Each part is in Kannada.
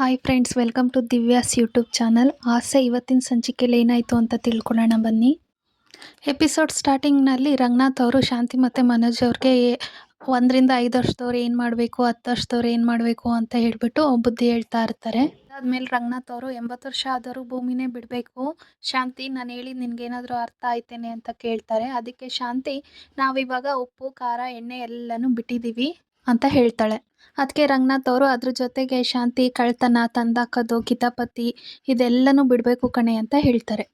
Hi friends, welcome to Divya's YouTube channel. ಆಸೆ ಇವತ್ತಿನ ಸಂಚಿಕೆಯಲ್ಲಿ ಏನಾಯಿತು ಅಂತ ತಿಳ್ಕೊಳ್ಳೋಣ ಬನ್ನಿ. ಎಪಿಸೋಡ್ ಸ್ಟಾರ್ಟಿಂಗ್ನಲ್ಲಿ ರಂಗನಾಥ್ ಅವರು ಶಾಂತಿ ಮತ್ತು ಮನೋಜ್ ಅವ್ರಿಗೆ 1 ರಿಂದ 5 ವರ್ಷದವ್ರು ಏನು ಮಾಡಬೇಕು, 10 ವರ್ಷದವ್ರು ಏನು ಮಾಡಬೇಕು ಅಂತ ಹೇಳಿಬಿಟ್ಟು ಬುದ್ಧಿ ಹೇಳ್ತಾ ಇರ್ತಾರೆ. ಅದಾದಮೇಲೆ ರಂಗನಾಥ್ ಅವರು 80 ವರ್ಷ ಆದರೂ ಭೂಮಿನೇ ಬಿಡಬೇಕು, ಶಾಂತಿ ನಾನು ಹೇಳಿದ್ದು ನಿನಗೇನಾದರೂ ಅರ್ಥ ಆಯ್ತೇನೆ ಅಂತ ಕೇಳ್ತಾರೆ. ಅದಕ್ಕೆ ಶಾಂತಿ, ನಾವಿವಾಗ ಉಪ್ಪು ಖಾರ ಎಣ್ಣೆ ಎಲ್ಲನೂ ಬಿಟ್ಟಿದ್ದೀವಿ ಅಂತ ಹೇಳ್ತಾಳೆ. ಅದಕ್ಕೆ ರಂಗನಾಥ್ ಅವರು ಅದ್ರ ಜೊತೆಗೆ ಶಾಂತಿ ಕಳ್ತನ, ತಂದಾಕೋದು, ಕಿತಾಪತಿ ಇದೆಲ್ಲನೂ ಬಿಡಬೇಕು ಕಣೆ ಅಂತ ಹೇಳ್ತಾರೆ.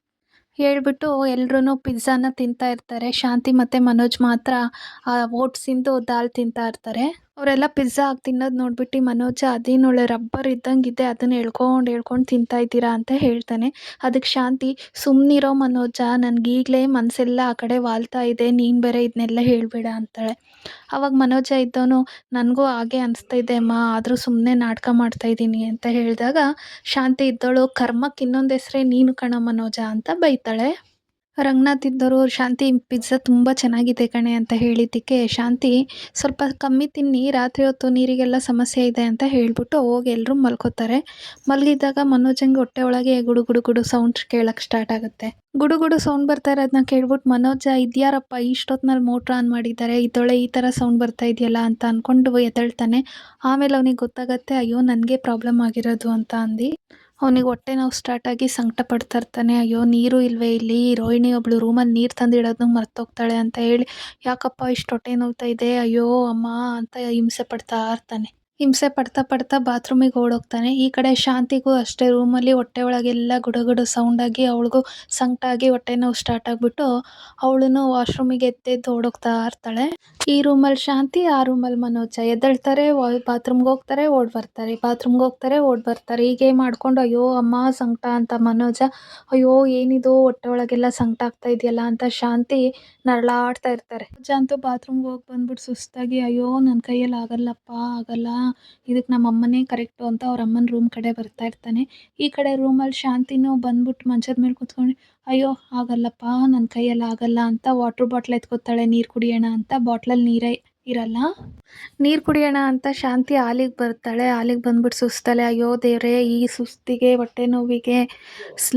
ಹೇಳ್ಬಿಟ್ಟು ಎಲ್ರೂ ಪಿಜ್ಜಾನ ತಿಂತಾ ಇರ್ತಾರೆ. ಶಾಂತಿ ಮತ್ತು ಮನೋಜ್ ಮಾತ್ರ ಆ ಓಟ್ಸಿಂದು ದಾಲ್ ತಿಂತಾ ಇರ್ತಾರೆ. ಅವರೆಲ್ಲ ಪಿಜ್ಜಾ ಹಾಕಿ ತಿನ್ನೋದು ನೋಡ್ಬಿಟ್ಟು ಮನೋಜ, ಅದೇನೊಳ್ಳೆ ರಬ್ಬರ್ ಇದ್ದಂಗಿದೆ, ಅದನ್ನು ಎಳ್ಕೊಂಡು ತಿಂತಾ ಇದ್ದೀರಾ ಅಂತ ಹೇಳ್ತಾನೆ. ಅದಕ್ಕೆ ಶಾಂತಿ, ಸುಮ್ಮನಿರೋ ಮನೋಜ, ನನಗೀಗಲೇ ಮನಸ್ಸೆಲ್ಲ ಆ ಕಡೆ ವಾಲ್ತಾ ಇದೆ, ನೀನು ಬೇರೆ ಇದನ್ನೆಲ್ಲ ಹೇಳಬೇಡ ಅಂತಾಳೆ. ಆವಾಗ ಮನೋಜ ಇದ್ದವನು, ನನಗೂ ಹಾಗೆ ಅನಿಸ್ತಾ ಇದೆ ಅಮ್ಮ, ಆದರೂ ಸುಮ್ಮನೆ ನಾಟಕ ಮಾಡ್ತಾ ಇದ್ದೀನಿ ಅಂತ ಹೇಳಿದಾಗ ಶಾಂತಿ ಇದ್ದವಳು, ಕರ್ಮಕ್ಕೆ ಇನ್ನೊಂದು ಹೆಸರೇ ನೀನು ಕಣ ಮನೋಜ ಅಂತ ಬೈತಾಳೆ. ರಂಗನಾಥ್ ಇದ್ದವರು, ಶಾಂತಿ ಪಿಜ್ಜಾ ತುಂಬ ಚೆನ್ನಾಗಿದೆ ಕಣೆ ಅಂತ ಹೇಳಿದ್ದಕ್ಕೆ ಶಾಂತಿ, ಸ್ವಲ್ಪ ಕಮ್ಮಿ ತಿನ್ನಿ, ರಾತ್ರಿ ಹೊತ್ತು ನೀರಿಗೆಲ್ಲ ಸಮಸ್ಯೆ ಇದೆ ಅಂತ ಹೇಳ್ಬಿಟ್ಟು ಹೋಗಿ ಎಲ್ಲರೂ ಮಲ್ಕೋತಾರೆ. ಮಲಗಿದ್ದಾಗ ಮನೋಜಂಗೆ ಹೊಟ್ಟೆ ಒಳಗೆ ಗುಡು ಗುಡು ಗುಡು ಸೌಂಡ್ ಕೇಳಕ್ಕೆ ಸ್ಟಾರ್ಟ್ ಆಗುತ್ತೆ. ಗುಡು ಗುಡು ಸೌಂಡ್ ಬರ್ತಾ ಇರೋದನ್ನ ಕೇಳ್ಬಿಟ್ಟು ಮನೋಜ, ಇದ್ಯಾರಪ್ಪ ಇಷ್ಟೊತ್ತಿನಲ್ಲಿ ಮೋಟ್ರ್ ಆನ್ ಮಾಡಿದ್ದಾರೆ, ಇದೊಳೆ ಈ ಥರ ಸೌಂಡ್ ಬರ್ತಾ ಇದೆಯಲ್ಲ ಅಂತ ಅಂದ್ಕೊಂಡು ಎದ್ದೇಳ್ತಾನೆ. ಆಮೇಲೆ ಅವನಿಗೆ ಗೊತ್ತಾಗತ್ತೆ, ಅಯ್ಯೋ ನನಗೆ ಪ್ರಾಬ್ಲಮ್ ಆಗಿರೋದು ಅಂತ ಅಂದು ಅವನಿಗೆ ಹೊಟ್ಟೆ ನೋವು ಸ್ಟಾರ್ಟ್ ಆಗಿ ಸಂಕಟ ಪಡ್ತಾ ಇರ್ತಾನೆ. ಅಯ್ಯೋ ನೀರು ಇಲ್ವೇ ಇಲ್ಲಿ, ರೋಹಿಣಿ ಒಬ್ಳು ರೂಮಲ್ಲಿ ನೀರು ತಂದಿಡೋದನ್ನ ಮರ್ತೋಗ್ತಾಳೆ ಅಂತ ಹೇಳಿ, ಯಾಕಪ್ಪ ಇಷ್ಟು ಹೊಟ್ಟೆ ನೋವ್ತಾ ಇದೆ, ಅಯ್ಯೋ ಅಮ್ಮ ಅಂತ ಹಿಂಸೆ ಪಡ್ತಾ ಇರ್ತಾನೆ. ಹಿಂಸೆ ಪಡ್ತಾ ಪಡ್ತಾ ಬಾತ್ರೂಮಿಗೆ ಓಡೋಗ್ತಾನೆ. ಈ ಕಡೆ ಶಾಂತಿಗೂ ಅಷ್ಟೇ, ರೂಮಲ್ಲಿ ಹೊಟ್ಟೆ ಒಳಗೆಲ್ಲ ಗುಡುಗುಡು ಸೌಂಡಾಗಿ ಅವಳಿಗೂ ಸಂಕಟ ಆಗಿ ಹೊಟ್ಟೆ ನೋವು ಸ್ಟಾರ್ಟ್ ಆಗಿಬಿಟ್ಟು ಅವಳು ವಾಶ್ರೂಮಿಗೆ ಎದ್ದೆದ್ದು ಓಡೋಗ್ತಾ ಇರ್ತಾಳೆ. ಈ ರೂಮಲ್ಲಿ ಶಾಂತಿ, ಆ ರೂಮಲ್ಲಿ ಮನೋಜ ಎದ್ದೇಳ್ತಾರೆ, ಬಾತ್ರೂಮ್ಗೆ ಹೋಗ್ತಾರೆ, ಓಡ್ ಬರ್ತಾರೆ, ಬಾತ್ರೂಮ್ಗೆ ಹೋಗ್ತಾರೆ, ಓಡ್ ಬರ್ತಾರೆ. ಹೀಗೆ ಮಾಡ್ಕೊಂಡು ಅಯ್ಯೋ ಅಮ್ಮ ಸಂಕಟ ಅಂತ ಮನೋಜ, ಅಯ್ಯೋ ಏನಿದು ಹೊಟ್ಟೆ ಒಳಗೆಲ್ಲ ಸಂಕಟ ಆಗ್ತಾ ಇದೆಯಲ್ಲ ಅಂತ ಶಾಂತಿ ನರಳಾಡ್ತಾ ಇರ್ತಾರೆ. ಮನೋಜ ಅಂತೂ ಬಾತ್ರೂಮ್ಗೆ ಹೋಗಿ ಬಂದ್ಬಿಟ್ಟು ಸುಸ್ತಾಗಿ, ಅಯ್ಯೋ ನನ್ನ ಕೈಯಲ್ಲಿ ಆಗಲ್ಲಪ್ಪ, ಆಗಲ್ಲ, ಇದಕ್ಕೆ ನಮ್ಮ ಅಮ್ಮನೇ ಕರೆಕ್ಟು ಅಂತ ಅವ್ರ ಅಮ್ಮನ ರೂಮ್ ಕಡೆ ಬರ್ತಾ ಇರ್ತಾನೆ. ಈ ಕಡೆ ರೂಮಲ್ಲಿ ಶಾಂತಿನೂ ಬಂದ್ಬಿಟ್ಟು ಮಂಚದ ಮೇಲೆ ಕೂತ್ಕೊಂಡು, ಅಯ್ಯೋ ಆಗಲ್ಲಪ್ಪ, ನನ್ನ ಕೈಯಲ್ಲಿ ಆಗಲ್ಲ ಅಂತ ವಾಟ್ರ್ ಬಾಟ್ಲ್ ಎತ್ಕೋತಾಳೆ ನೀರು ಕುಡಿಯೋಣ ಅಂತ. ಬಾಟ್ಲಲ್ಲಿ ನೀರೇ ಇರಲ್ಲ. ನೀರು ಕುಡಿಯೋಣ ಅಂತ ಶಾಂತಿ ಹಾಲಿಗೆ ಬರ್ತಾಳೆ. ಹಾಲಿಗೆ ಬಂದ್ಬಿಟ್ಟು ಸುಸ್ತಾಳೆ. ಅಯ್ಯೋ ದೇವ್ರೇ, ಈ ಸುಸ್ತಿಗೆ ಹೊಟ್ಟೆ ನೋವಿಗೆ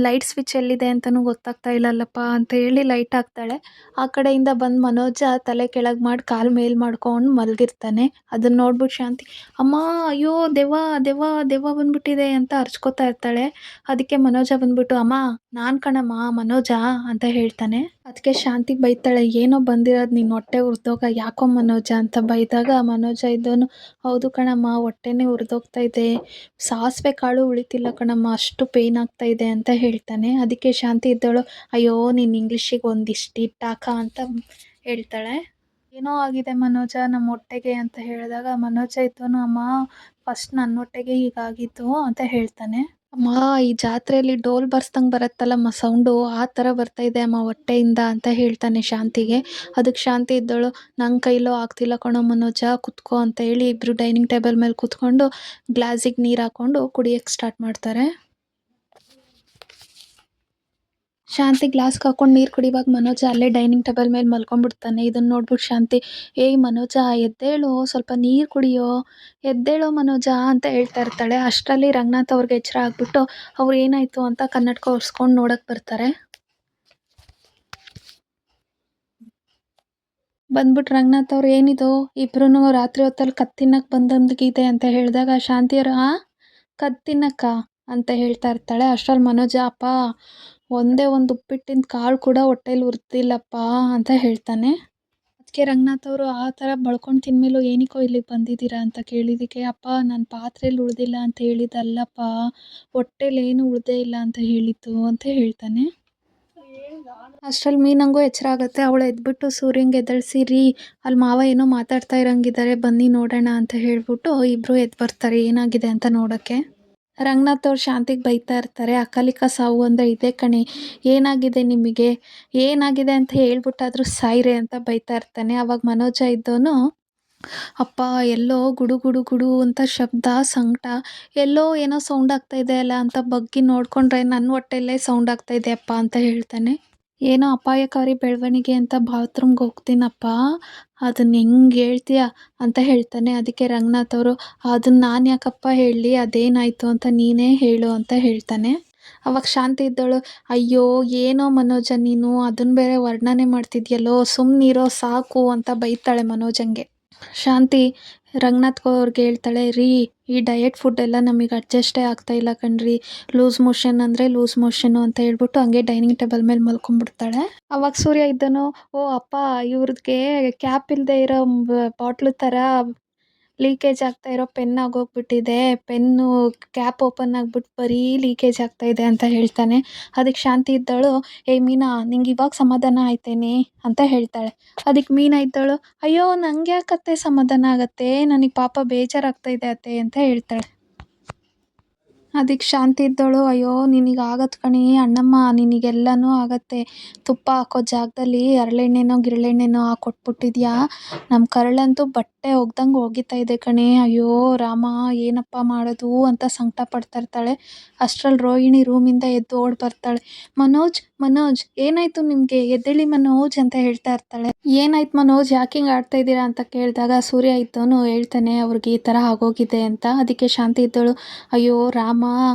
ಲೈಟ್ ಸ್ವಿಚ್ ಎಲ್ಲಿದೆ ಅಂತಲೂ ಗೊತ್ತಾಗ್ತಾ ಇಲ್ಲಲ್ಲಪ್ಪ ಅಂತ ಹೇಳಿ ಲೈಟ್ ಹಾಕ್ತಾಳೆ. ಆ ಕಡೆಯಿಂದ ಬಂದು ಮನೋಜ ತಲೆ ಕೆಳಗೆ ಮಾಡಿ ಕಾಲು ಮೇಲ್ ಮಾಡ್ಕೊಂಡು ಮಲಗಿರ್ತಾನೆ. ಅದನ್ನು ನೋಡ್ಬಿಟ್ಟು ಶಾಂತಿ, ಅಮ್ಮ ಅಯ್ಯೋ ದೆವ್ವ ದೆವ್ವ ದೆವ್ವ ಬಂದ್ಬಿಟ್ಟಿದೆ ಅಂತ ಅರ್ಚ್ಕೋತಾ ಇರ್ತಾಳೆ. ಅದಕ್ಕೆ ಮನೋಜ ಬಂದ್ಬಿಟ್ಟು, ಅಮ್ಮ ನಾನು ಕಣಮ್ಮ ಮನೋಜ ಅಂತ ಹೇಳ್ತಾನೆ. ಅದಕ್ಕೆ ಶಾಂತಿಗೆ ಬೈತಾಳೆ, ಏನೋ ಬಂದಿರೋದು ನಿನ್ನ ಹೊಟ್ಟೆ ಉರಿದೋಗ, ಯಾಕೋ ಮನೋಜ ಅಂತ ಬೈದಾಗ ಮನೋಜ ಇದ್ದವನು, ಹೌದು ಕಣಮ್ಮ ಹೊಟ್ಟೆನೇ ಉರಿದೋಗ್ತಾ ಇದೆ, ಸಾಸಿವೆ ಕಾಳು ಉಳಿತಿಲ್ಲ ಕಣಮ್ಮ, ಅಷ್ಟು ಪೇಯ್ನ್ ಆಗ್ತಾ ಇದೆ ಅಂತ ಹೇಳ್ತಾನೆ. ಅದಕ್ಕೆ ಶಾಂತಿ ಇದ್ದವಳು, ಅಯ್ಯೋ ನೀನು ಇಂಗ್ಲೀಷಿಗೆ ಒಂದಿಷ್ಟು ಇಟ್ಟಾಕ ಅಂತ ಹೇಳ್ತಾಳೆ. ಏನೋ ಆಗಿದೆ ಮನೋಜ ನಮ್ಮ ಹೊಟ್ಟೆಗೆ ಅಂತ ಹೇಳಿದಾಗ ಮನೋಜ ಇದ್ದವನು, ಅಮ್ಮ ಫಸ್ಟ್ ನನ್ನ ಹೊಟ್ಟೆಗೆ ಹೀಗಾಗಿತ್ತು ಅಂತ ಹೇಳ್ತಾನೆ. ಅಮ್ಮ ಈ ಜಾತ್ರೆಯಲ್ಲಿ ಡೋಲ್ ಬರ್ಸ್ದಂಗೆ ಬರುತ್ತಲ್ಲಮ್ಮ ಸೌಂಡು, ಆ ಥರ ಬರ್ತಾ ಇದೆ ಅಮ್ಮ ಹೊಟ್ಟೆಯಿಂದ ಅಂತ ಹೇಳ್ತಾನೆ ಶಾಂತಿಗೆ. ಅದಕ್ಕೆ ಶಾಂತಿ ಇದ್ದವಳು, ನನ್ನ ಕೈಲೋ ಆಗ್ತಿಲ್ಲ ಕಣೋ ಮನೋಜ, ಕುತ್ಕೋ ಅಂತ ಹೇಳಿ ಇಬ್ಬರು ಡೈನಿಂಗ್ ಟೇಬಲ್ ಮೇಲೆ ಕೂತ್ಕೊಂಡು ಗ್ಲಾಸಿಗೆ ನೀರು ಹಾಕ್ಕೊಂಡು ಕುಡಿಯೋಕ್ಕೆ ಸ್ಟಾರ್ಟ್ ಮಾಡ್ತಾರೆ. ಶಾಂತಿ ಗ್ಲಾಸ್ಗೆ ಹಾಕೊಂಡು ನೀರು ಕುಡಿಯುವಾಗ ಮನೋಜ ಅಲ್ಲೇ ಡೈನಿಂಗ್ ಟೇಬಲ್ ಮೇಲೆ ಮಲ್ಕೊಂಡ್ಬಿಡ್ತಾನೆ. ಇದನ್ನು ನೋಡ್ಬಿಟ್ಟು ಶಾಂತಿ, ಏಯ್ ಮನೋಜ ಎದ್ದೇಳು, ಸ್ವಲ್ಪ ನೀರು ಕುಡಿಯೋ, ಎದ್ದೇಳೋ ಮನೋಜ ಅಂತ ಹೇಳ್ತಾ ಇರ್ತಾಳೆ. ಅಷ್ಟರಲ್ಲಿ ರಂಗನಾಥ್ ಅವ್ರಿಗೆ ಎಚ್ಚರ ಆಗ್ಬಿಟ್ಟು ಅವ್ರು ಏನಾಯಿತು ಅಂತ ಕನ್ನಡಕ ಒರೆಸ್ಕೊಂಡು ನೋಡಕ್ಕೆ ಬರ್ತಾರೆ. ಬಂದ್ಬಿಟ್ಟು ರಂಗನಾಥ್ ಅವ್ರು, ಏನಿದು ಇಬ್ರು ರಾತ್ರಿ ಹೊತ್ತಲ್ಲಿ ಕತ್ತು ತಿನ್ನಕ್ಕೆ ಬಂದಂಗಿದೆ ಅಂತ ಹೇಳಿದಾಗ ಶಾಂತಿಯವರು, ಕತ್ತು ತಿನ್ನಕ್ಕ ಅಂತ ಹೇಳ್ತಾ ಇರ್ತಾಳೆ. ಅಷ್ಟರಲ್ಲಿ ಮನೋಜ, ಅಪ್ಪ ಒಂದೇ ಒಂದು ಉಪ್ಪಿಟ್ಟಿನ ಕಾಳು ಕೂಡ ಹೊಟ್ಟೆಲಿ ಉರ್ತಿಲ್ಲಪ್ಪ ಅಂತ ಹೇಳ್ತಾನೆ. ಅದಕ್ಕೆ ರಂಗನಾಥ್ ಅವರು, ಆ ಥರ ಬಳ್ಕೊಂಡು ತಿಂದ್ಮೇಲೂ ಏನಕ್ಕೋ ಇಲ್ಲಿಗೆ ಬಂದಿದ್ದೀರಾ ಅಂತ ಕೇಳಿದ್ದಕ್ಕೆ, ಅಪ್ಪ ನನ್ನ ಪಾತ್ರೆಯಲ್ಲಿ ಉಳಿದಿಲ್ಲ ಅಂತ ಹೇಳಿದ್ದಲ್ಲಪ್ಪ, ಹೊಟ್ಟೆಲಿ ಏನು ಉಳಿದೇ ಇಲ್ಲ ಅಂತ ಹೇಳಿದ್ದು ಅಂತ ಹೇಳ್ತಾನೆ. ಅಷ್ಟರಲ್ಲಿ ಮೀನಂಗೂ ಎಚ್ಚರ ಆಗುತ್ತೆ. ಅವಳು ಎದ್ಬಿಟ್ಟು ಸೂರ್ಯಂಗೆ ಎದ್ದೇಳಿಸಿ, ರೀ ಅಲ್ಲಿ ಮಾವ ಏನೋ ಮಾತಾಡ್ತಾ ಇರೋಂಗಿದ್ದಾರೆ, ಬನ್ನಿ ನೋಡೋಣ ಅಂತ ಹೇಳ್ಬಿಟ್ಟು ಇಬ್ಬರು ಎದ್ದು ಬರ್ತಾರೆ ಏನಾಗಿದೆ ಅಂತ ನೋಡೋಕ್ಕೆ. ರಂಗನಾಥ್ ಅವ್ರು ಶಾಂತಿಗೆ ಬೈತಾ ಇರ್ತಾರೆ, ಅಕಾಲಿಕ ಸಾವು ಅಂದರೆ ಇದೇ ಕಣೆ, ಏನಾಗಿದೆ ನಿಮಗೆ, ಏನಾಗಿದೆ ಅಂತ ಹೇಳ್ಬಿಟ್ಟಾದ್ರೂ ಸಾಯ್ರೆ ಅಂತ ಬೈತಾ ಇರ್ತಾನೆ. ಆವಾಗ ಮನೋಜ ಇದ್ದವನು, ಅಪ್ಪ ಎಲ್ಲೋ ಗುಡು ಗುಡು ಗುಡು ಅಂತ ಶಬ್ದ, ಸಂಕಟ, ಎಲ್ಲೋ ಏನೋ ಸೌಂಡ್ ಆಗ್ತಾ ಇದೆ ಅಲ್ಲ ಅಂತ ಬಗ್ಗಿ ನೋಡಿಕೊಂಡ್ರೆ ನನ್ನ ಹೊಟ್ಟೆಯಲ್ಲೇ ಸೌಂಡ್ ಆಗ್ತಾ ಇದೆ ಅಪ್ಪ ಅಂತ ಹೇಳ್ತಾನೆ. ಏನೋ ಅಪಾಯಕಾರಿ ಬೆಳವಣಿಗೆ ಅಂತ ಬಾತ್ರೂಮ್‌ಗೆ ಹೋಗ್ತೀನಪ್ಪ, ಅದನ್ನ ಹೆಂಗ್ ಹೇಳ್ತೀಯ ಅಂತ ಹೇಳ್ತಾನೆ. ಅದಕ್ಕೆ ರಂಗನಾಥ್ ಅವರು, ಅದನ್ನ ನಾನು ಯಾಕಪ್ಪ ಹೇಳಲಿ, ಅದೇನಾಯ್ತು ಅಂತ ನೀನೇ ಹೇಳು ಅಂತ ಹೇಳ್ತಾನೆ. ಅವಾಗ ಶಾಂತಿ ಇದ್ದವಳು, ಅಯ್ಯೋ ಏನೋ ಮನೋಜ ನೀನು ಅದನ್ನ ಬೇರೆ ವರ್ಣನೆ ಮಾಡ್ತಿದ್ಯಲ್ಲೋ, ಸುಮ್ಮನಿರೋ ಸಾಕು ಅಂತ ಬೈತಾಳೆ ಮನೋಜಂಗೆ. ಶಾಂತಿ ರಂಗನಾಥ್ ಅವ್ರಿಗೆ ಹೇಳ್ತಾಳೆ, ರೀ ಈ ಡಯಟ್ ಫುಡ್ ಎಲ್ಲ ನಮಗೆ ಅಡ್ಜಸ್ಟೇ ಆಗ್ತಾ ಇಲ್ಲ ಕಣ್ರಿ, ಲೂಸ್ ಮೋಷನ್ ಅಂದರೆ ಲೂಸ್ ಮೋಷನ್ನು ಅಂತ ಹೇಳ್ಬಿಟ್ಟು ಹಂಗೆ ಡೈನಿಂಗ್ ಟೇಬಲ್ ಮೇಲೆ ಮಲ್ಕೊಂಡ್ಬಿಡ್ತಾಳೆ. ಅವಾಗ ಸೂರ್ಯ ಇದ್ದನು, ಓ ಅಪ್ಪ ಇವ್ರಿಗೆ ಕ್ಯಾಪ್ ಇಲ್ಲದೆ ಇರೋ ಬಾಟ್ಲು ಥರ ಲೀಕೇಜ್ ಆಗ್ತಾ ಇರೋ ಪೆನ್ ಆಗೋಗ್ಬಿಟ್ಟಿದೆ, ಪೆನ್ನು ಕ್ಯಾಪ್ ಓಪನ್ ಆಗ್ಬಿಟ್ಟು ಬರೀ ಲೀಕೇಜ್ ಆಗ್ತಾ ಇದೆ ಅಂತ ಹೇಳ್ತಾನೆ. ಅದಕ್ಕೆ ಶಾಂತಿ ಇದ್ದವಳು, ಏ ಮೀನಾ ನಿಂಗೆ ಇವಾಗ ಸಮಾಧಾನ ಆಯ್ತೇನೆ ಅಂತ ಹೇಳ್ತಾಳೆ. ಅದಕ್ಕೆ ಮೀನಾ ಇದ್ದವಳು, ಅಯ್ಯೋ ನಂಗೆ ಯಾಕತ್ತೆ ಸಮಾಧಾನ ಆಗತ್ತೆ, ನನಗೆ ಪಾಪ ಬೇಜಾರಾಗ್ತಾ ಇದೆ ಅತ್ತೆ ಅಂತ ಹೇಳ್ತಾಳೆ. ಅದಕ್ಕೆ ಶಾಂತಿ ಇದ್ದವಳು, ಅಯ್ಯೋ ನಿನಗೆ ಆಗತ್ತೆ ಕಣೆ ಅಣ್ಣಮ್ಮ, ನಿನಗೆಲ್ಲನೂ ಆಗತ್ತೆ, ತುಪ್ಪ ಹಾಕೋ ಜಾಗದಲ್ಲಿ ಹರಳೆಣ್ಣೆನೋ ಗಿರಳೆಣ್ಣೆನೋ ಹಾಕ್ಕೊಟ್ಬಿಟ್ಟಿದ್ಯಾ, ನಮ್ಮ ಕರಳಂತೂ ಬಟ್ಟೆ ಒಗ್ದಂಗೆ ಒಗಿತಾ ಇದೆ ಕಣೆ, ಅಯ್ಯೋ ರಾಮ ಏನಪ್ಪ ಮಾಡೋದು ಅಂತ ಸಂಕಟ ಪಡ್ತಾ ಇರ್ತಾಳೆ. ಅಷ್ಟರಲ್ಲಿ ರೋಹಿಣಿ ರೂಮಿಂದ ಎದ್ದು ಓಡಿ ಬರ್ತಾಳೆ. ಮನೋಜ್ ಮನೋಜ್ ಏನಾಯ್ತು ನಿಮಗೆ, ಎದ್ದೇಳಿ ಮನೋಜ್ ಅಂತ ಹೇಳ್ತಾ ಇರ್ತಾಳೆ. ಏನಾಯ್ತು ಮನೋಜ್, ಯಾಕೆ ಹಿಂಗೆ ಆಡ್ತಾ ಇದ್ದೀರಾ ಅಂತ ಕೇಳಿದಾಗ ಸೂರ್ಯ ಇದ್ದವನು ಹೇಳ್ತಾನೆ ಅವ್ರಿಗೆ ಈ ಥರ ಆಗೋಗಿದೆ ಅಂತ. ಅದಕ್ಕೆ ಶಾಂತಿ ಇದ್ದವಳು, ಅಯ್ಯೋ ರಾಮ,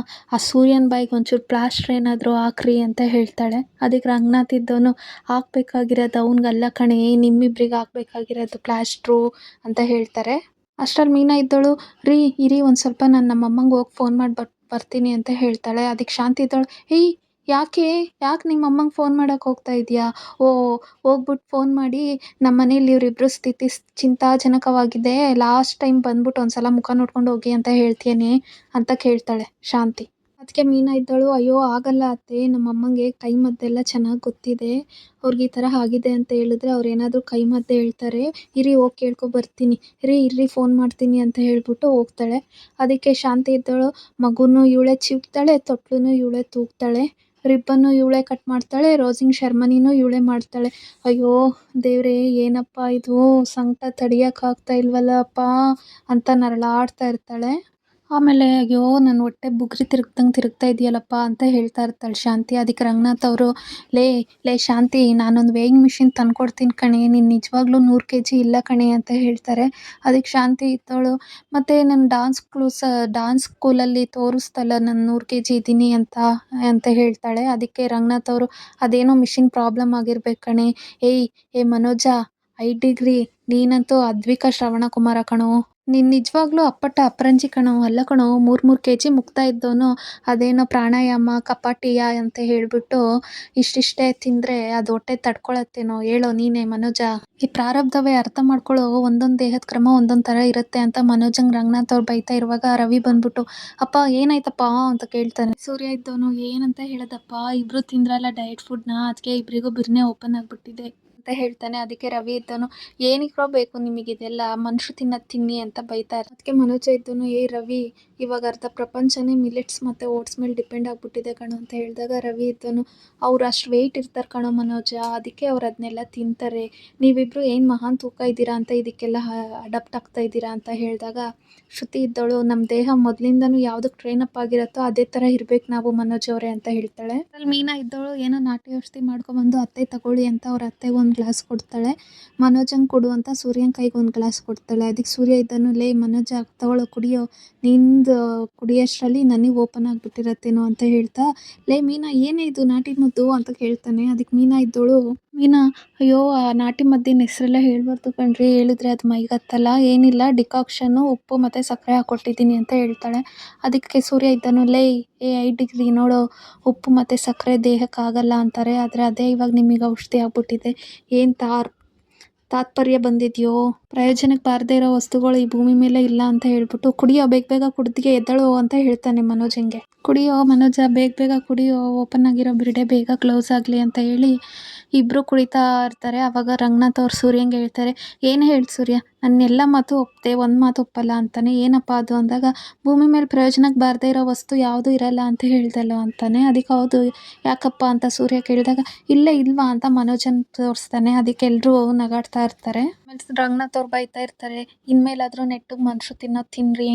ಆ ಸೂರ್ಯನ ಬಾಯಿಗೆ ಒಂಚೂರು ಪ್ಲಾಸ್ಟರ್ ಏನಾದರೂ ಹಾಕ್ರಿ ಅಂತ ಹೇಳ್ತಾಳೆ. ಅದಕ್ಕೆ ರಂಗನಾಥ್ ಇದ್ದವನು, ಹಾಕ್ಬೇಕಾಗಿರೋದು ಅವ್ನಿಗಲ್ಲ ಕಣೆ, ನಿಮ್ಮಿಬ್ರಿಗೆ ಹಾಕ್ಬೇಕಾಗಿರೋದು ಪ್ಲಾಸ್ಟ್ರು ಅಂತ ಹೇಳ್ತಾರೆ. ಅಷ್ಟರಲ್ಲಿ ಮೀನಾ ಇದ್ದವಳು, ರೀ ಇರಿ ಒಂದು ಸ್ವಲ್ಪ ನಾನು ನಮ್ಮಮ್ಮಂಗೆ ಹೋಗಿ ಫೋನ್ ಮಾಡಿ ಬರ್ತೀನಿ ಅಂತ ಹೇಳ್ತಾಳೆ. ಅದಕ್ಕೆ ಶಾಂತಿ ಇದ್ದವಳು, ಏಯ್ ಯಾಕೆ ಯಾಕೆ ನಿಮ್ಮ ಅಮ್ಮಂಗೆ ಫೋನ್ ಮಾಡೋಕೆ ಹೋಗ್ತಾ ಇದೆಯಾ, ಓ ಹೋಗ್ಬಿಟ್ಟು ಫೋನ್ ಮಾಡಿ ನಮ್ಮ ಮನೇಲಿ ಇವರಿಬ್ಬರು ಸ್ಥಿತಿ ಚಿಂತಾಜನಕವಾಗಿದೆ, ಲಾಸ್ಟ್ ಟೈಮ್ ಬಂದ್ಬಿಟ್ಟು ಒಂದ್ಸಲ ಮುಖ ನೋಡ್ಕೊಂಡು ಹೋಗಿ ಅಂತ ಹೇಳ್ತೀನಿ ಅಂತ ಕೇಳ್ತಾಳೆ ಶಾಂತಿ. ಅದಕ್ಕೆ ಮೀನಾ ಇದ್ದವಳು, ಅಯ್ಯೋ ಆಗಲ್ಲ ಅತ್ತೆ, ನಮ್ಮ ಅಮ್ಮಂಗೆ ಕೈ ಮದ್ದೆಲ್ಲ ಚೆನ್ನಾಗಿ ಗೊತ್ತಿದೆ, ಅವ್ರಿಗೆ ಈ ಥರ ಆಗಿದೆ ಅಂತ ಹೇಳಿದ್ರೆ ಅವ್ರು ಏನಾದರೂ ಕೈ ಮದ್ದು ಹೇಳ್ತಾರೆ, ಇರಿ ಹೋಗಿ ಕೇಳ್ಕೊ ಬರ್ತೀನಿ, ಇರ್ರಿ ಫೋನ್ ಮಾಡ್ತೀನಿ ಅಂತ ಹೇಳ್ಬಿಟ್ಟು ಹೋಗ್ತಾಳೆ. ಅದಕ್ಕೆ ಶಾಂತಿ ಇದ್ದವಳು, ಮಗುನೂ ಇವಳೇ ಚಿಕ್ತಾಳೆ, ತೊಟ್ಲೂ ಇವಳೇ ತೂಗ್ತಾಳೆ, ರಿಬ್ಬನ್ನು ಇವಳೇ ಕಟ್ ಮಾಡ್ತಾಳೆ, ರೋಸಿಂಗ್ ಶರ್ಮನಿನೂ ಇವಳೇ ಮಾಡ್ತಾಳೆ, ಅಯ್ಯೋ ದೇವ್ರೇ ಏನಪ್ಪ ಇದು, ಸಂಕಟ ತಡಿಯೋಕ್ಕಾಗ್ತಾ ಇಲ್ವಲ್ಲಪ್ಪ ಅಂತ ನರಳಾಡ್ತಾ ಇರ್ತಾಳೆ. ಆಮೇಲೆ ಅಯ್ಯೋ ನನ್ನ ಹೊಟ್ಟೆ ಬುಗುರಿ ತಿರುಗ್ತಾ ಇದೆಯಲ್ಲಪ್ಪ ಅಂತ ಹೇಳ್ತಾ ಇರ್ತಾಳೆ ಶಾಂತಿ. ಅದಕ್ಕೆ ರಂಗನಾಥ್ ಅವರು, ಲೇ ಲೇ ಶಾಂತಿ, ನಾನೊಂದು ವೇಯಿಂಗ್ ಮಿಷಿನ್ ತಂದ್ಕೊಡ್ತೀನಿ ಕಣೆ, ನೀನು ನಿಜವಾಗ್ಲೂ 100 kg ಇಲ್ಲ ಕಣೆ ಅಂತ ಹೇಳ್ತಾರೆ. ಅದಕ್ಕೆ ಶಾಂತಿ ಇದ್ದವಳು, ಮತ್ತು ನನ್ನ ಡಾನ್ಸ್ ಸ್ಕೂಲಲ್ಲಿ ತೋರಿಸ್ತಲ್ಲ ನಾನು 100 kg ಇದ್ದೀನಿ ಅಂತ ಅಂತ ಹೇಳ್ತಾಳೆ. ಅದಕ್ಕೆ ರಂಗನಾಥ್ ಅವರು, ಅದೇನೋ ಮಿಷಿನ್ ಪ್ರಾಬ್ಲಮ್ ಆಗಿರ್ಬೇಕು ಕಣೆ, ಏ ಮನೋಜ 5 ಡಿಗ್ರಿ, ನೀನಂತೂ ಅದ್ವಿಕ ಶ್ರವಣ ಕುಮಾರ ಕಣೋ, ನೀನು ನಿಜವಾಗ್ಲೂ ಅಪ್ಪಟ ಅಪರಂಜಿ ಕಣೋ, ಅಲ್ಲ ಕಣೋ, 3 kg ಮುಗ್ತಾ ಇದ್ದವನು ಅದೇನೋ ಪ್ರಾಣಾಯಾಮ ಕಪಾಟಿಯ ಅಂತ ಹೇಳಿಬಿಟ್ಟು ಇಷ್ಟಿಷ್ಟೇ ತಿಂದರೆ ಅದು ಹೊಟ್ಟೆ ತಡ್ಕೊಳತ್ತೇನೋ, ಹೇಳೋ ನೀನೇ ಮನೋಜ, ಈ ಪ್ರಾರಬ್ಧವೇ ಅರ್ಥ ಮಾಡ್ಕೊಳ್ಳೋ, ಒಂದೊಂದು ದೇಹದ ಕ್ರಮ ಒಂದೊಂದು ಥರ ಇರುತ್ತೆ ಅಂತ ಮನೋಜಂಗೆ ರಂಗನಾಥ್ ಅವ್ರು ಬೈತಾ ಇರುವಾಗ ರವಿ ಬಂದ್ಬಿಟ್ಟು, ಅಪ್ಪ ಏನಾಯ್ತಪ್ಪ ಅಂತ ಕೇಳ್ತಾನೆ. ಸೂರ್ಯ ಇದ್ದವನು, ಏನಂತ ಹೇಳೋದಪ್ಪ, ಇಬ್ಬರು ತಿಂದ್ರಲ್ಲ ಡಯಟ್ ಫುಡ್ನ, ಅದಕ್ಕೆ ಇಬ್ಬರಿಗೂ ಬಿರ್ನೆ ಓಪನ್ ಆಗಿಬಿಟ್ಟಿದೆ ಅಂತ ಹೇಳ್ತಾನೆ. ಅದಕ್ಕೆ ರವಿ ಇದ್ದವನು, ಏನಕ್ಕೆ ಬೇಕು ನಿಮಗಿದೆಲ್ಲ, ಮನುಷ್ಯರು ತಿನ್ನೋದು ತಿನ್ನಿ ಅಂತ ಬೈತಾರೆ. ಅದಕ್ಕೆ ಮನೋಜ ಇದ್ದವನು, ಏ ರವಿ, ಇವಾಗ ಅರ್ಧ ಪ್ರಪಂಚನೇ ಮಿಲೆಟ್ಸ್ ಮತ್ತು ಓಟ್ಸ್ ಮೇಲೆ ಡಿಪೆಂಡ್ ಆಗಿಬಿಟ್ಟಿದೆ ಕಣೋ ಅಂತ ಹೇಳಿದಾಗ ರವಿ ಇದ್ದವನು, ಅವ್ರು ಅಷ್ಟು ವೆಯ್ಟ್ ಇರ್ತಾರೆ ಕಣೋ ಮನೋಜ, ಅದಕ್ಕೆ ಅವ್ರು ಅದನ್ನೆಲ್ಲ ತಿಂತಾರೆ, ನೀವಿಬ್ಬರು ಏನು ಮಹಾನ್ ತೂಕ ಇದ್ದೀರಾ ಅಂತ ಇದಕ್ಕೆಲ್ಲ ಅಡಾಪ್ಟ್ ಆಗ್ತಾ ಇದ್ದೀರಾ ಅಂತ ಹೇಳಿದಾಗ ಶ್ರುತಿ ಇದ್ದವಳು, ನಮ್ಮ ದೇಹ ಮೊದಲಿಂದನೂ ಯಾವುದಕ್ಕೆ ಟ್ರೈನ್ ಅಪ್ ಆಗಿರುತ್ತೋ ಅದೇ ಥರ ಇರಬೇಕು ನಾವು ಮನೋಜ್ ಅವರೇ ಅಂತ ಹೇಳ್ತಾಳೆ. ಅಲ್ಲಿ ಮೀನಾ ಇದ್ದವಳು ಏನೋ ನಾಟಿ ಔಷಧಿ ಮಾಡ್ಕೊಬಂದು ಅತ್ತೆ ತಗೊಳ್ಳಿ ಅಂತ ಅವ್ರ ಅತ್ತೆಗೆ ಒಂದು ಗ್ಲಾಸ್ ಕೊಡ್ತಾಳೆ, ಮನೋಜಂಗೆ ಕೊಡು ಅಂತ ಸೂರ್ಯನ ಕೈಗೆ ಒಂದು ಗ್ಲಾಸ್ ಕೊಡ್ತಾಳೆ. ಅದಕ್ಕೆ ಸೂರ್ಯ ಇದ್ದನು, ಲೇ ಮನೋಜ ತಗೊಳ್ಳೋ ಕುಡಿಯೋ, ನಿಂದು ಕುಡಿಯೋಷ್ಟರಲ್ಲಿ ನನಗೆ ಓಪನ್ ಆಗಿಬಿಟ್ಟಿರತ್ತೇನೋ ಅಂತ ಹೇಳ್ತಾ, ಲೇ ಮೀನಾ ಏನೇ ಇದು ನಾಟಿ ಮದ್ದು ಅಂತ ಕೇಳ್ತಾನೆ. ಅದಕ್ಕೆ ಮೀನಾ ಇದ್ದವಳು, ಮೀನಾ ಅಯ್ಯೋ ಆ ನಾಟಿ ಮದ್ದಿನ ಹೆಸರೆಲ್ಲ ಹೇಳ್ಬಾರ್ದು ಕಣ್ರಿ, ಹೇಳಿದ್ರೆ ಅದು ಮೈಗತ್ತಲ್ಲ, ಏನಿಲ್ಲ ಡಿಕಾಕ್ಷನ್ನು ಉಪ್ಪು ಮತ್ತು ಸಕ್ಕರೆ ಹಾಕ್ಕೊಟ್ಟಿದ್ದೀನಿ ಅಂತ ಹೇಳ್ತಾಳೆ. ಅದಕ್ಕೆ ಸೂರ್ಯ ಇದ್ದನು, ಲೇ 5 ಡಿಗ್ರಿ ನೋಡೋ, ಉಪ್ಪು ಮತ್ತು ಸಕ್ಕರೆ ದೇಹಕ್ಕೆ ಆಗಲ್ಲ ಅಂತಾರೆ, ಆದರೆ ಅದೇ ಇವಾಗ ನಿಮಗೆ ಔಷಧಿ ಆಗ್ಬಿಟ್ಟಿದೆ, ಏನು ತಾತ್ಪರ್ಯ ಬಂದಿದೆಯೋ, ಪ್ರಯೋಜನಕ್ಕೆ ಬಾರದೇ ಇರೋ ವಸ್ತುಗಳು ಈ ಭೂಮಿ ಮೇಲೆ ಇಲ್ಲ ಅಂತ ಹೇಳ್ಬಿಟ್ಟು, ಕುಡಿಯೋ ಬೇಗ ಕುಡ್ದಿಗೆ ಎದ್ದಳು ಅಂತ ಹೇಳ್ತಾನೆ ಮನೋಜಂಗೆ. ಕುಡಿಯೋ ಮನೋಜ, ಬೇಗ ಕುಡಿಯೋ, ಓಪನ್ ಆಗಿರೋ ಬಿರ್ಡೆ ಬೇಗ ಕ್ಲೋಸ್ ಆಗಲಿ ಅಂತ ಹೇಳಿ ಇಬ್ಬರು ಕುಡಿತಾ ಇರ್ತಾರೆ. ಆವಾಗ ರಂಗನಾಥ್ ಅವ್ರು ಸೂರ್ಯಂಗೆ ಹೇಳ್ತಾರೆ, ಏನು ಹೇಳಿ ಸೂರ್ಯ, ನನ್ನ ಎಲ್ಲ ಮಾತು ಒಪ್ತೆ, ಒಂದು ಮಾತು ಒಪ್ಪಲ್ಲ ಅಂತಾನೆ, ಏನಪ್ಪ ಅದು ಅಂದಾಗ, ಭೂಮಿ ಮೇಲೆ ಪ್ರಯೋಜನಕ್ಕೆ ಬಾರದೇ ಇರೋ ವಸ್ತು ಯಾವುದೂ ಇರಲ್ಲ ಅಂತ ಹೇಳ್ದಲ್ಲ ಅಂತಾನೆ. ಅದಕ್ಕೆ ಹೌದು ಯಾಕಪ್ಪ ಅಂತ ಸೂರ್ಯ ಕೇಳಿದಾಗ, ಇಲ್ಲೇ ಇಲ್ವಾ ಅಂತ ಮನೋಜನ್ ತೋರಿಸ್ತಾನೆ. ಅದಕ್ಕೆ ಎಲ್ಲರೂ ನಗಾಡ್ತಾ ಇರ್ತಾರೆ. ಆಮೇಲೆ ರಂಗನಾಥ್ ಅವ್ರು ಬೈತಾ ಇರ್ತಾರೆ, ಇನ್ಮೇಲಾದರೂ ನೆಟ್ಟಿಗೆ ಮನುಷ್ಯರು ತಿನ್ನೋದು ತಿನ್ನಿರಿ,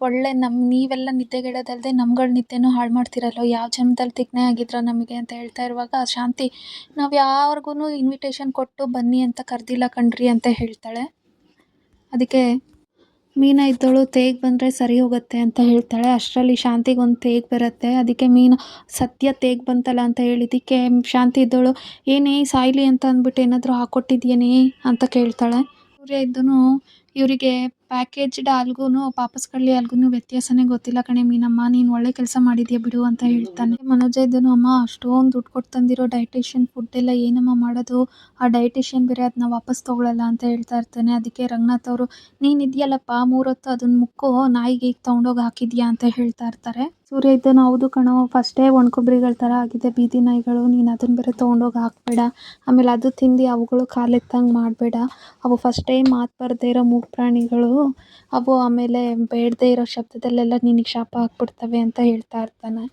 ಒಳ್ಳೆ ನೀವೆಲ್ಲ ನಿದ್ದೆಗೆಡೋದಲ್ಲದೆ ನಮ್ಗಳು ನಿದ್ದೆನೂ ಹಾಳು ಮಾಡ್ತಿರಲ್ಲೋ, ಯಾವ ಜನ್ಮದಲ್ಲಿ ತಿಗ್ನೆ ಆಗಿದ್ರೋ ನಮಗೆ ಅಂತ ಹೇಳ್ತಾ ಇರುವಾಗ ಶಾಂತಿ ನಾವು ಯಾರಿಗೂ ಇನ್ವಿಟೇಷನ್ ಕೊಟ್ಟು ಬನ್ನಿ ಅಂತ ಕರೆದಿಲ್ಲ ಕಣ್ರಿ ಅಂತ ಹೇಳ್ತಾಳೆ. ಅದಕ್ಕೆ ಮೀನಾ ಇದ್ದವಳು ತೇಗ್ ಬಂದರೆ ಸರಿ ಹೋಗುತ್ತೆ ಅಂತ ಹೇಳ್ತಾಳೆ. ಅಷ್ಟರಲ್ಲಿ ಶಾಂತಿಗೆ ಒಂದು ತೇಗ್ ಬರುತ್ತೆ. ಅದಕ್ಕೆ ಮೀನಾ ಸದ್ಯ ತೇಗ್ ಬಂತಲ್ಲ ಅಂತ ಹೇಳಿದ್ದಕ್ಕೆ ಶಾಂತಿ ಇದ್ದವಳು ಏನೇ ಸಾಯ್ಲಿ ಅಂತ ಅಂದ್ಬಿಟ್ಟು ಏನಾದರೂ ಹಾಕ್ಕೊಟ್ಟಿದ್ಯೇನೇ ಅಂತ ಕೇಳ್ತಾಳೆ. ಸೂರ್ಯ ಇದ್ದನು ಇವರಿಗೆ ಪ್ಯಾಕೇಜ್ಡ್ ಹಾಲ್ಗೂ ವಾಪಸ್ ಕಳ್ಳಿ ಹಾಲ್ಗೂ ವ್ಯತ್ಯಾಸನೇ ಗೊತ್ತಿಲ್ಲ ಕಣೆ ಮೀನಮ್ಮ, ನೀನು ಒಳ್ಳೆ ಕೆಲಸ ಮಾಡಿದ್ಯಾ ಬಿಡು ಅಂತ ಹೇಳ್ತಾನೆ. ಮನೋಜ ಇದ್ದನು ಅಮ್ಮ ಅಷ್ಟೊಂದು ದುಡ್ಡು ಕೊಟ್ಟು ತಂದಿರೋ ಡೈಟಿಷಿಯನ್ ಫುಡ್ ಎಲ್ಲ ಏನಮ್ಮ ಮಾಡೋದು, ಆ ಡೈಟಿಷಿಯನ್ ಬೇರೆ ಅದನ್ನ ವಾಪಸ್ ತೊಗೊಳಲ್ಲ ಅಂತ ಹೇಳ್ತಾ ಇರ್ತಾನೆ. ಅದಕ್ಕೆ ರಂಗನಾಥ್ ಅವರು ನೀನು ಇದೆಯಲ್ಲಪ್ಪ 3 ಹೊತ್ತು ಅದನ್ನ ಮುಕ್ಕು ನಾಯಿಗೆ ಈಗ ತೊಗೊಂಡೋಗಿ ಹಾಕಿದ್ಯಾ ಅಂತ ಹೇಳ್ತಾ ಇರ್ತಾರೆ. ಸೂರ್ಯ ಇದ್ದನು ಹೌದು ಕಣೋ, ಫಸ್ಟೇ ಒಣಕೊಬ್ರಿಗಳ ಥರ ಆಗಿದೆ ಬೀದಿ ನಾಯಿಗಳು, ನೀನು ಅದನ್ನ ಬೇರೆ ತೊಗೊಂಡೋಗಿ ಹಾಕಬೇಡ, ಆಮೇಲೆ ಅದು ತಿಂದು ಅವುಗಳು ಕಾಲೆತ್ತಂಗೆ ಮಾಡಬೇಡ, ಅವು ಫಸ್ಟೇ ಮಾತು ಬರದೇ ಇರೋ ಮೂಕ ಪ್ರಾಣಿಗಳು, ಅವು ಆಮೇಲೆ ಬೇಡದೇ ಇರೋ ಶಬ್ದದಲ್ಲೆಲ್ಲ ನಿನಗೆ ಶಾಪ ಹಾಕ್ಬಿಡ್ತವೆ ಅಂತ ಹೇಳ್ತಾ ಇರ್ತಾನೆ.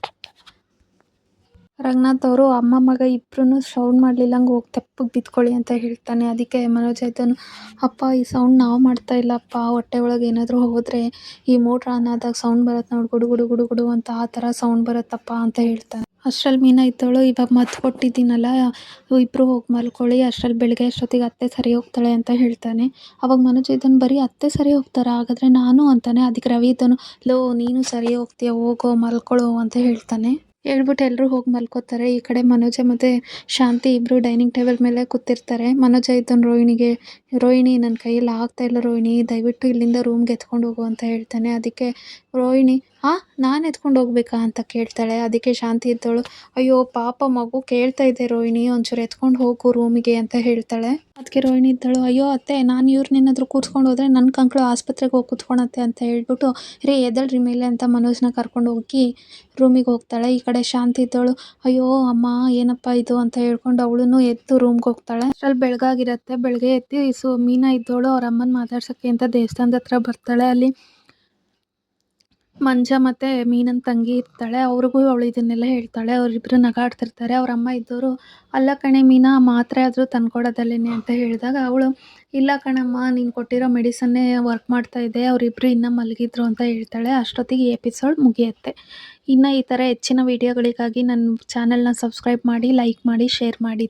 ರಂಗನಾಥ್ ಅವರು ಅಮ್ಮ ಮಗ ಇಬ್ರು ಸೌಂಡ್ ಮಾಡಲಿಲ್ಲಂಗೆ ಹೋಗಿ ತೆಪ್ಪಗೆ ಬಿದ್ಕೊಳ್ಳಿ ಅಂತ ಹೇಳ್ತಾನೆ. ಅದಕ್ಕೆ ಮನೋಜ ಇದ್ದನು ಅಪ್ಪ ಈ ಸೌಂಡ್ ನಾವು ಮಾಡ್ತಾ ಇಲ್ಲಪ್ಪ, ಹೊಟ್ಟೆ ಒಳಗೆ ಏನಾದರೂ ಹೋದರೆ ಈ ಮೋಟ್ರ್ ಆನ್ ಆದಾಗ ಸೌಂಡ್ ಬರುತ್ತೆ ನೋಡಿ, ಗುಡು ಗುಡು ಗುಡು ಗುಡು ಅಂತ ಆ ಥರ ಸೌಂಡ್ ಬರುತ್ತಪ್ಪ ಅಂತ ಹೇಳ್ತಾನೆ. ಅಷ್ಟರಲ್ಲಿ ಮೀನಾ ಇದ್ದವಳು ಇವಾಗ ಮದ್ದು ಕೊಟ್ಟಿದ್ದೀನಲ್ಲ ಇಬ್ಬರು ಹೋಗಿ ಮಲ್ಕೊಳ್ಳಿ, ಅಷ್ಟರಲ್ಲಿ ಬೆಳಗ್ಗೆ ಅಷ್ಟೊತ್ತಿಗೆ ಅತ್ತೆ ಸರಿ ಹೋಗ್ತಾಳೆ ಅಂತ ಹೇಳ್ತಾನೆ. ಅವಾಗ ಮನೋಜ ಇದ್ದನು ಬರೀ ಅತ್ತೆ ಸರಿ ಹೋಗ್ತಾರಾ, ಹಾಗಾದರೆ ನಾನು ಅಂತಾನೆ. ಅದಕ್ಕೆ ರವಿ ಇದ್ದನು ಲೋ ನೀನು ಸರಿ ಹೋಗ್ತೀಯ ಹೋಗೋ ಮಲ್ಕೊಳ್ಳೋ ಅಂತ ಹೇಳ್ತಾನೆ. ಹೇಳ್ಬಿಟ್ಟು ಎಲ್ಲರೂ ಹೋಗಿ ಮಲ್ಕೋತಾರೆ. ಈ ಕಡೆ ಮನೋಜ ಮತ್ತು ಶಾಂತಿ ಇಬ್ಬರು ಡೈನಿಂಗ್ ಟೇಬಲ್ ಮೇಲೆ ಕೂತಿರ್ತಾರೆ. ಮನೋಜ ಇದ್ದನು ರೋಹಿಣಿಗೆ ರೋಹಿಣಿ ನನ್ನ ಕೈಯಲ್ಲಿ ಆಗ್ತಾ ಇಲ್ಲ ರೋಹಿಣಿ, ದಯವಿಟ್ಟು ಇಲ್ಲಿಂದ ರೂಮ್ಗೆ ಎತ್ಕೊಂಡು ಹೋಗು ಅಂತ ಹೇಳ್ತಾನೆ. ಅದಕ್ಕೆ ರೋಹಿಣಿ ನಾನು ಎತ್ಕೊಂಡು ಹೋಗ್ಬೇಕಾ ಅಂತ ಕೇಳ್ತಾಳೆ. ಅದಕ್ಕೆ ಶಾಂತಿ ಇದ್ದವಳು ಅಯ್ಯೋ ಪಾಪ ಮಗು ಕೇಳ್ತಾ ಇದೆ ರೋಹಿಣಿ, ಒಂಚೂರು ಎತ್ಕೊಂಡು ಹೋಗು ರೂಮಿಗೆ ಅಂತ ಹೇಳ್ತಾಳೆ. ಅದಕ್ಕೆ ರೋಹಿಣಿ ಇದ್ದಳು ಅಯ್ಯೋ ಅತ್ತೆ ನಾನು ಇವ್ರನ್ನೇನಾದರೂ ಕೂರಿಸ್ಕೊಂಡು ಹೋದರೆ ನನ್ನ ಕಂಕಳು ಆಸ್ಪತ್ರೆಗೆ ಹೋಗಿ ಕೂತ್ಕೊಳತ್ತೆ ಅಂತ ಹೇಳ್ಬಿಟ್ಟು ಎದ್ದೇಳ್ರಿ ಮೇಲೆ ಅಂತ ಮನೋಜ್ನ ಕರ್ಕೊಂಡು ಹೋಗಿ ರೂಮಿಗೆ ಹೋಗ್ತಾಳೆ. ಈ ಕಡೆ ಶಾಂತಿ ಇದ್ದವಳು ಅಯ್ಯೋ ಅಮ್ಮ ಏನಪ್ಪ ಇದು ಅಂತ ಹೇಳ್ಕೊಂಡು ಅವಳು ಎದ್ದು ರೂಮ್ಗೆ ಹೋಗ್ತಾಳೆ. ಅಷ್ಟ್ರಲ್ಲಿ ಬೆಳಗಾಗಿರುತ್ತೆ. ಬೆಳಗ್ಗೆ ಎದ್ದು ಮೀನಾ ಇದ್ದವಳು ಅವ್ರ ಅಮ್ಮನ ಮಾತಾಡ್ಸೋಕ್ಕೆ ಅಂತ ದೇವಸ್ಥಾನದ ಹತ್ರ ಬರ್ತಾಳೆ. ಅಲ್ಲಿ ಮಂಜ ಮತ್ತು ಮೀನನ ತಂಗಿ ಇರ್ತಾಳೆ. ಅವ್ರಿಗೂ ಅವಳು ಇದನ್ನೆಲ್ಲ ಹೇಳ್ತಾಳೆ. ಅವರಿಬ್ಬರು ನಗಾಡ್ತಿರ್ತಾರೆ. ಅವ್ರ ಅಮ್ಮ ಇದ್ದವರು ಅಲ್ಲ ಕಣೆ ಮೀನಾ ಮಾತ್ರೆ ಆದರೂ ತಂದ್ಕೊಡೋದಲ್ಲೇನೆ ಅಂತ ಹೇಳಿದಾಗ ಅವಳು ಇಲ್ಲ ಕಣಮ್ಮ ನೀನು ಕೊಟ್ಟಿರೋ ಮೆಡಿಸನ್ನೇ ವರ್ಕ್ ಮಾಡ್ತಾ ಇದೆ, ಅವರಿಬ್ಬರು ಇನ್ನೂ ಮಲಗಿದ್ರು ಅಂತ ಹೇಳ್ತಾಳೆ. ಅಷ್ಟೊತ್ತಿಗೆ ಈ ಎಪಿಸೋಡ್ ಮುಗಿಯುತ್ತೆ. ಇನ್ನು ಈ ಥರ ಹೆಚ್ಚಿನ ವೀಡಿಯೋಗಳಿಗಾಗಿ ನನ್ನ ಚಾನಲ್ನ ಸಬ್ಸ್ಕ್ರೈಬ್ ಮಾಡಿ, ಲೈಕ್ ಮಾಡಿ, ಶೇರ್ ಮಾಡಿ.